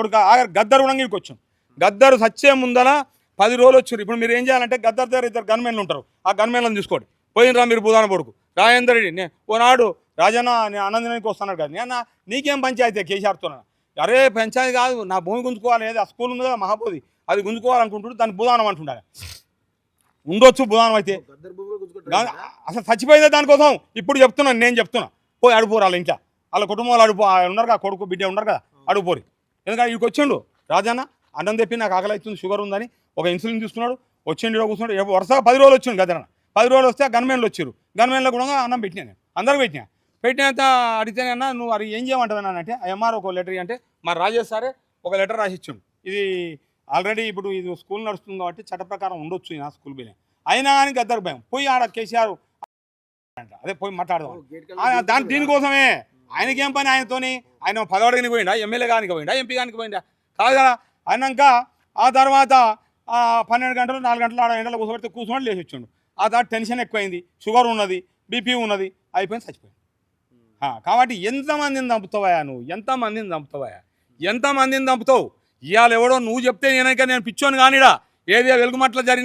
గద్దరు కూడా వచ్చాం. గద్దరు సచ్చే ముందల 10 రోజులు వచ్చారు. ఇప్పుడు మీరు ఏం చేయాలంటే గద్దరు దగ్గర 2 గన్మెన్లు ఉంటారు. ఆ గన్మెన్లను తీసుకోండి. పోయినరా మీరు బుధాన పొడుకు రాజేందర్ రెడ్డి ఓనాడు రాజన్న నేను ఆనందానికి వస్తున్నాడు కదా నేను నీకేం పంచాయతీ కేసీఆర్తో అరే పంచాయతీ కాదు నా భూమి గుంజుకోవాలి ఆ స్కూల్ ఉంది కదా మహాబోధి అది గుంజుకోవాలనుకుంటున్నాడు దాన్ని బుధానం అంటుండాలి. ఉండొచ్చు బుధానం అయితే అసలు చచ్చిపోయిందే దానికోసం. ఇప్పుడు చెప్తున్నాను నేను చెప్తున్నా పోయి అడుపురాలి ఇంకా వాళ్ళ కుటుంబాలు అడుపు ఉన్నారు కదా కొడుకు బిడ్డ ఉన్నారు కదా అడుపుపోరి. ఎందుకంటే ఇక్కడికి వచ్చిండు రాజన్న అన్నం తెప్పి నాకు ఆకలి అవుతుంది షుగర్ ఉందని ఒక ఇన్సులిన్ తీసుకున్నాడు వచ్చిండు కూర్చున్నాడు వరుసగా 10 రోజులు వచ్చిండు గదన 10 రోజులు వస్తే గన్మెన్లు వచ్చారు. గన్మెన్లో కూడా అన్నం పెట్టినా నేను అందరికి పెట్టినంత అడిగితేనన్నా నువ్వు అది ఏం చేయమంటావు అంటే ఎంఆర్ ఒక లెటర్ అంటే మా రాజేష్ సారే ఒక లెటర్ రాసిచ్చిండు. ఇది ఆల్రెడీ ఇప్పుడు ఇది స్కూల్ నడుస్తుంది కాబట్టి చట్ట ప్రకారం ఉండొచ్చు నా స్కూల్ బిల్ అయినా కానీ గద్దరు భయం పోయి ఆడ కేసీఆర్ అదే పోయి మాట్లాడదాం దీనికోసమే ఆయనకేం పని ఆయనతోని ఆయన పదవడికి పోయిండా ఎమ్మెల్యే గానికి పోయిండా ఎంపీ గానికి పోయిండా కాదు కదా. అయినాక ఆ తర్వాత 12 గంటలు 4 గంటలు 6 గంటలు కూర్చోబెడితే లేచి వచ్చిండు. ఆ తర్వాత టెన్షన్ ఎక్కువైంది షుగర్ ఉన్నది బీపీ ఉన్నది అయిపోయింది చచ్చిపోయింది. కాబట్టి ఎంతమందిని చంపుతావా నువ్వు ఎంతమందిని చంపుతావు ఇవాళ ఎవడో నువ్వు చెప్తే నేను పిచ్చోని కానిడా ఏది వెలుగుమట్ల జరిగిన